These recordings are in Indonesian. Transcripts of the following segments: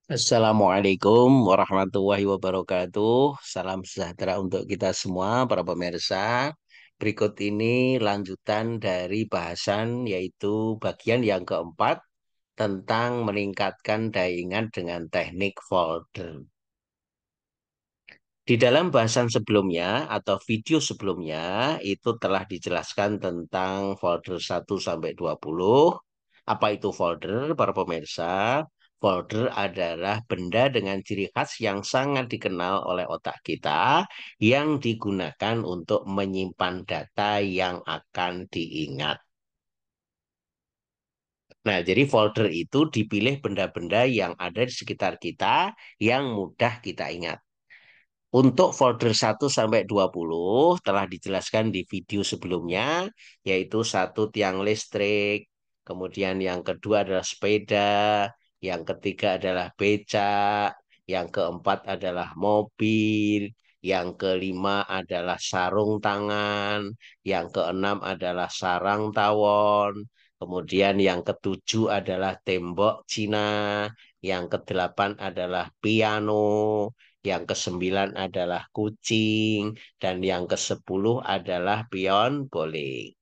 Assalamualaikum warahmatullahi wabarakatuh. Salam sejahtera untuk kita semua, para pemirsa. Berikut ini lanjutan dari bahasan, yaitu bagian yang keempat tentang meningkatkan daya ingat dengan teknik folder. Di dalam bahasan sebelumnya atau video sebelumnya itu telah dijelaskan tentang folder 1 sampai 20. Apa itu folder, para pemirsa? Folder adalah benda dengan ciri khas yang sangat dikenal oleh otak kita yang digunakan untuk menyimpan data yang akan diingat. Nah, jadi folder itu dipilih benda-benda yang ada di sekitar kita yang mudah kita ingat. Untuk folder 1 sampai 20 telah dijelaskan di video sebelumnya, yaitu satu tiang listrik, kemudian yang kedua adalah sepeda, yang ketiga adalah becak, yang keempat adalah mobil, yang kelima adalah sarung tangan, yang keenam adalah sarang tawon, kemudian yang ketujuh adalah tembok Cina, yang kedelapan adalah piano, yang kesembilan adalah kucing, dan yang kesepuluh adalah pion bowling.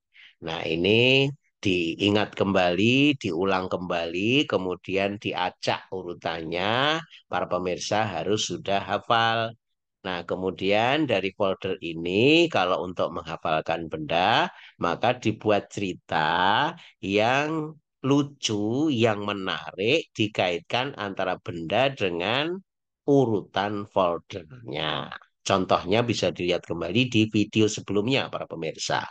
Nah, ini diingat kembali, diulang kembali, kemudian diacak urutannya, para pemirsa harus sudah hafal. Nah, kemudian dari folder ini, kalau untuk menghafalkan benda, maka dibuat cerita yang lucu, yang menarik, dikaitkan antara benda dengan urutan foldernya. Contohnya bisa dilihat kembali di video sebelumnya, para pemirsa.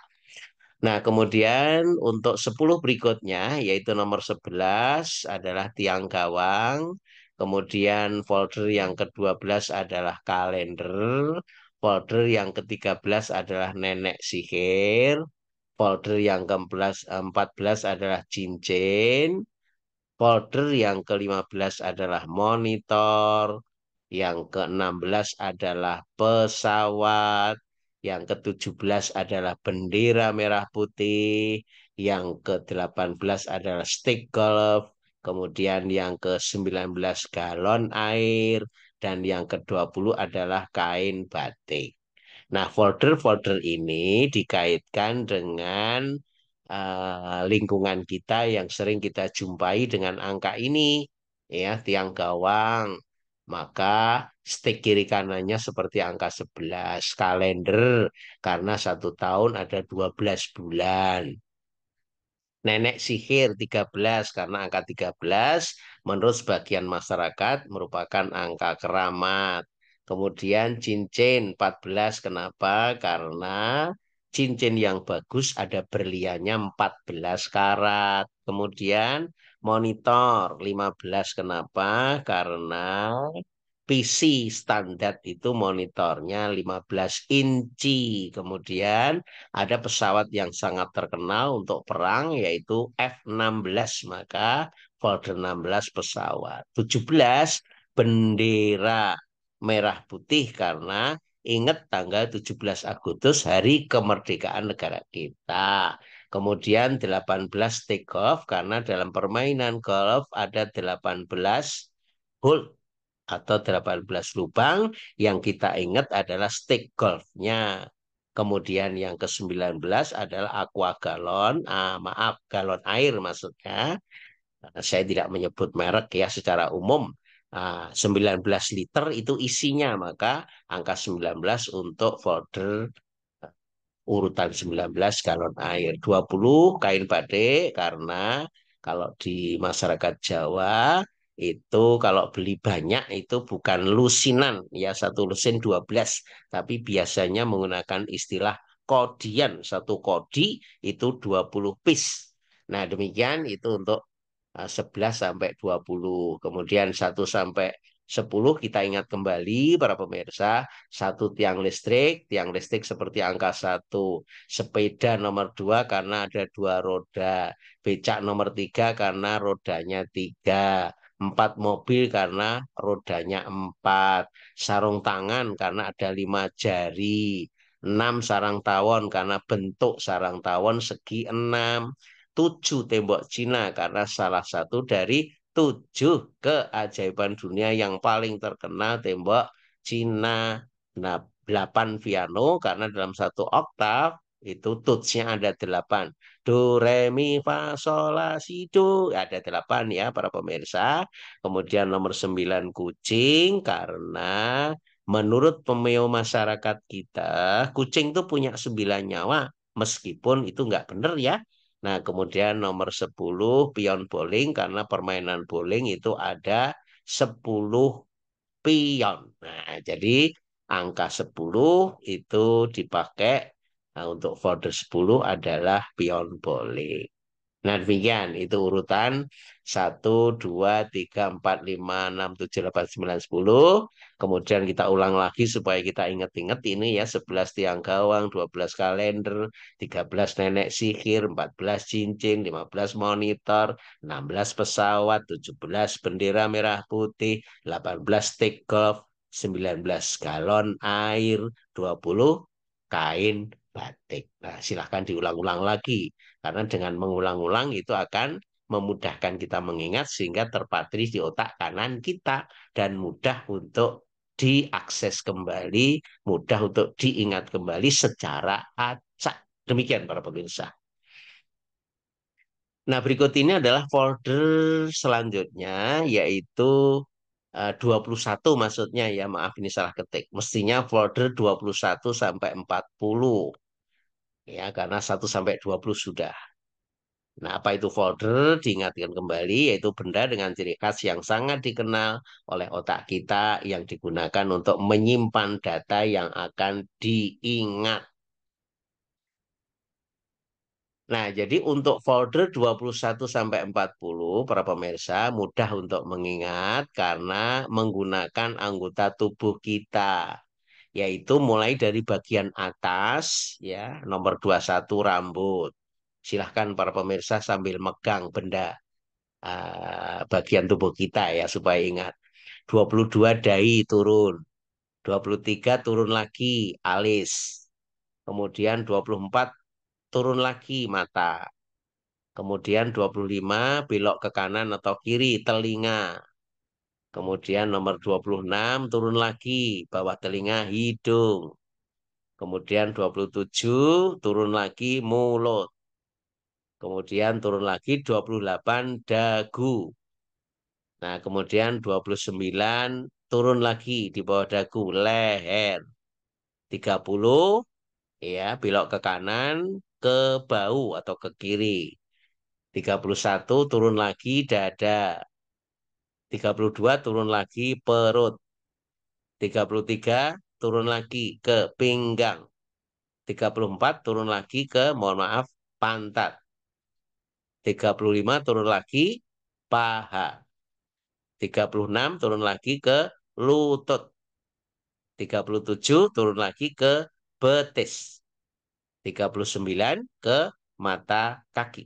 Nah, kemudian untuk 10 berikutnya, yaitu nomor 11 adalah tiang gawang. Kemudian folder yang ke-12 adalah kalender. Folder yang ke-13 adalah nenek sihir. Folder yang ke-14 adalah cincin. Folder yang ke-15 adalah monitor, yang ke-16 adalah pesawat, yang ke-17 adalah bendera merah putih, yang ke-18 adalah stick golf, kemudian yang ke-19 galon air, dan yang ke-20 adalah kain batik. Nah, folder-folder ini dikaitkan dengan lingkungan kita yang sering kita jumpai dengan angka ini, ya, tiang gawang. Maka stick kiri kanannya seperti angka 11, kalender karena 1 tahun ada 12 bulan. Nenek sihir 13 karena angka 13 menurut sebagian masyarakat merupakan angka keramat. Kemudian cincin 14 kenapa? Karena cincin yang bagus ada berliannya 14 karat. Kemudian monitor 15 kenapa? Karena PC standar itu monitornya 15 inci. Kemudian ada pesawat yang sangat terkenal untuk perang yaitu F-16. Maka folder 16 pesawat. 17 bendera merah putih karena ingat tanggal 17 Agustus hari kemerdekaan negara kita. Kemudian 18 take off karena dalam permainan golf ada 18 hole atau 18 lubang yang kita ingat adalah stick golfnya. Kemudian yang ke-19 adalah aqua galon, maaf, galon air maksudnya. Saya tidak menyebut merek ya secara umum. 19 liter itu isinya, maka angka 19 untuk folder urutan 19 galon air. 20 kain batik karena kalau di masyarakat Jawa itu kalau beli banyak itu bukan lusinan ya, satu lusin 12, tapi biasanya menggunakan istilah kodian. Satu kodi itu 20 piece. Nah, demikian itu untuk 11 sampai 20. Kemudian 1 sampai 10 kita ingat kembali para pemirsa, satu tiang listrik seperti angka 1, sepeda nomor 2 karena ada 2 roda, becak nomor 3 karena rodanya 3, 4 mobil karena rodanya 4, sarung tangan karena ada 5 jari, 6 sarang tawon karena bentuk sarang tawon segi 6, 7 tembok Cina karena salah satu dari 7 keajaiban dunia yang paling terkenal tembok Cina. Nah, 8 piano karena dalam satu oktav itu tutsnya ada 8. Do, re, mi, fa, sol, la, si, do. Ada 8 ya para pemirsa. Kemudian nomor 9 kucing karena menurut pemeo masyarakat kita, kucing itu punya 9 nyawa. Meskipun itu nggak benar ya. Nah, kemudian nomor 10 pion bowling karena permainan bowling itu ada 10 pion. Nah, jadi angka 10 itu dipakai untuk folder 10 adalah pion bowling. Nah, demikian. Itu urutan 1, 2, 3, 4, 5, 6, 7, 8, 9, 10. Kemudian kita ulang lagi supaya kita ingat-ingat ini ya. 11 tiang gawang, 12 kalender, 13 nenek sihir, 14 cincin, 15 monitor, 16 pesawat, 17 bendera merah putih, 18 stick golf, 19 galon air, 20 kain batik. Nah, silahkan diulang-ulang lagi. Karena dengan mengulang-ulang itu akan memudahkan kita mengingat sehingga terpatri di otak kanan kita dan mudah untuk diakses kembali, mudah untuk diingat kembali secara acak. Demikian para pemirsa. Nah, berikut ini adalah folder selanjutnya yaitu 21 maksudnya ya, maaf ini salah ketik. Mestinya folder 21 sampai 40 ya karena 1 sampai 20 sudah. Nah, apa itu folder? Diingatkan kembali, yaitu benda dengan ciri khas yang sangat dikenal oleh otak kita yang digunakan untuk menyimpan data yang akan diingat. Nah, jadi untuk folder 21 sampai 40 para pemirsa mudah untuk mengingat karena menggunakan anggota tubuh kita, yaitu mulai dari bagian atas ya, nomor 21 rambut. Silahkan para pemirsa sambil megang benda bagian tubuh kita ya supaya ingat. 22 dahi turun, 23 turun lagi alis. Kemudian 24 turun lagi mata. Kemudian 25 belok ke kanan atau kiri telinga. Kemudian nomor 26 turun lagi bawah telinga hidung. Kemudian 27 turun lagi mulut. Kemudian turun lagi 28 dagu. Nah, kemudian 29 turun lagi di bawah dagu, leher. 30 ya, belok ke kanan, ke bahu atau ke kiri. 31 turun lagi dada. 32 turun lagi perut. 33 turun lagi ke pinggang. 34 turun lagi ke, mohon maaf, pantat. 35 turun lagi paha. 36 turun lagi ke lutut. 37 turun lagi ke betis. 39 ke mata kaki.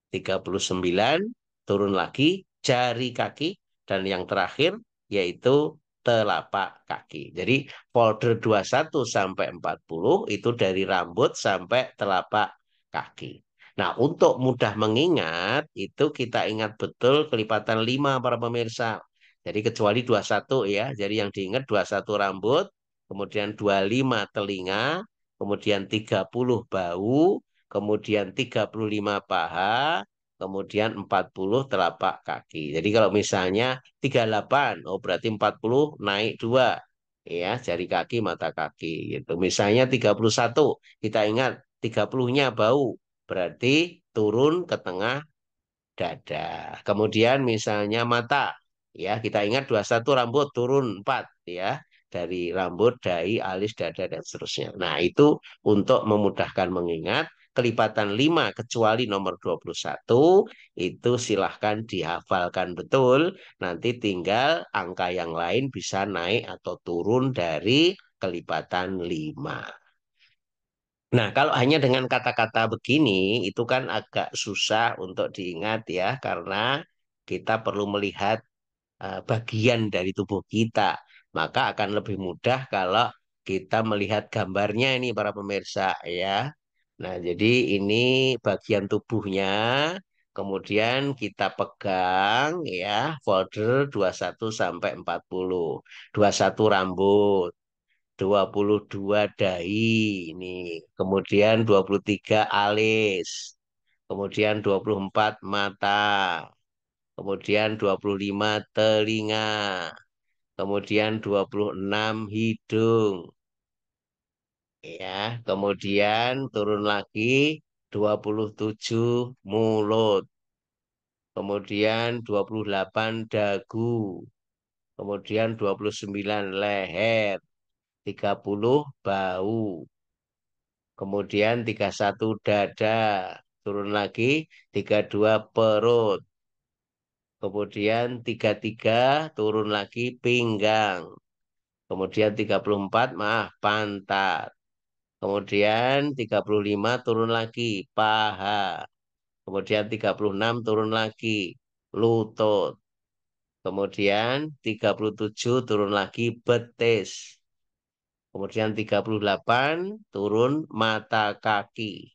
39 turun lagi jari kaki. Dan yang terakhir yaitu telapak kaki. Jadi folder 21 sampai 40 itu dari rambut sampai telapak kaki. Nah, untuk mudah mengingat, itu kita ingat betul kelipatan 5 para pemirsa. Jadi kecuali 21 ya. Jadi yang diingat 21 rambut, kemudian 25 telinga, kemudian 30 bau, kemudian 35 paha, kemudian 40 telapak kaki. Jadi kalau misalnya 38, oh berarti 40 naik 2. Ya, jari kaki, mata kaki gitu. Misalnya 31, kita ingat 30-nya bau, berarti turun ke tengah dada. Kemudian misalnya mata, ya kita ingat 21 rambut turun 4 ya. Dari rambut, dahi, alis, dada, dan seterusnya. Nah itu untuk memudahkan mengingat, kelipatan 5 kecuali nomor 21, itu silahkan dihafalkan betul. Nanti tinggal angka yang lain bisa naik atau turun dari kelipatan 5. Nah, kalau hanya dengan kata-kata begini, itu kan agak susah untuk diingat ya, karena kita perlu melihat bagian dari tubuh kita. Maka akan lebih mudah kalau kita melihat gambarnya ini para pemirsa ya. Nah, jadi ini bagian tubuhnya. Kemudian kita pegang ya folder 21 sampai 40. 21 rambut, 22 dahi ini. Kemudian 23 alis. Kemudian 24 mata. Kemudian 25 telinga. Kemudian 26 hidung. Ya, kemudian turun lagi 27 mulut. Kemudian 28 dagu. Kemudian 29 leher. 30 bau. Kemudian 31 dada. Turun lagi 32 perut. Kemudian 33 turun lagi pinggang. Kemudian 34 maaf pantat. Kemudian 35 turun lagi paha. Kemudian 36 turun lagi lutut. Kemudian 37 turun lagi betis. Kemudian 38 turun mata kaki.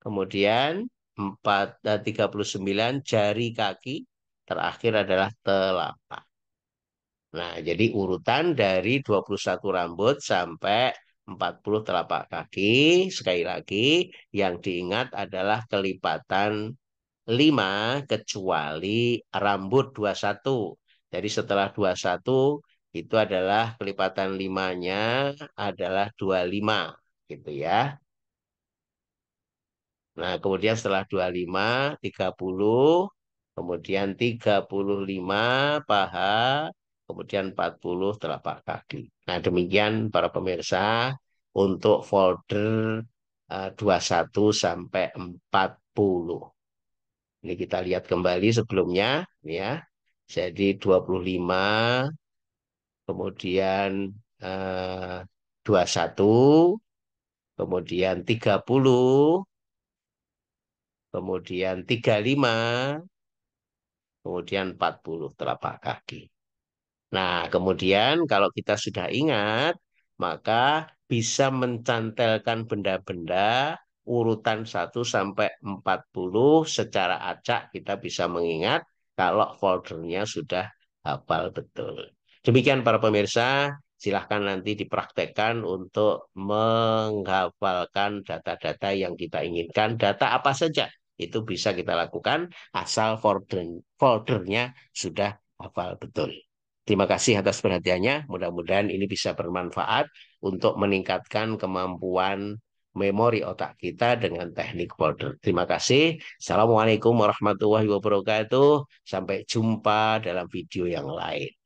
Kemudian 39 jari kaki. Terakhir adalah telapak. Nah, jadi urutan dari 21 rambut sampai 40 telapak kaki. Sekali lagi, yang diingat adalah kelipatan 5 kecuali rambut 21. Jadi setelah 21 itu adalah kelipatan 5-nya adalah 25 gitu ya. Nah, kemudian setelah 25, 30, kemudian 35 paha, kemudian 40 telapak kaki. Nah, demikian para pemirsa untuk folder 21 sampai 40. Ini kita lihat kembali sebelumnya ya. Jadi 25, kemudian 21, kemudian 30, kemudian 35, kemudian 40 telapak kaki. Nah, kemudian kalau kita sudah ingat, maka bisa mencantelkan benda-benda urutan 1 sampai 40 secara acak kita bisa mengingat kalau foldernya sudah hafal betul. Demikian para pemirsa, silahkan nanti dipraktekkan untuk menghafalkan data-data yang kita inginkan. Data apa saja itu bisa kita lakukan asal foldernya sudah hafal betul. Terima kasih atas perhatiannya. Mudah-mudahan ini bisa bermanfaat untuk meningkatkan kemampuan memori otak kita dengan teknik folder. Terima kasih. Assalamualaikum warahmatullahi wabarakatuh. Sampai jumpa dalam video yang lain.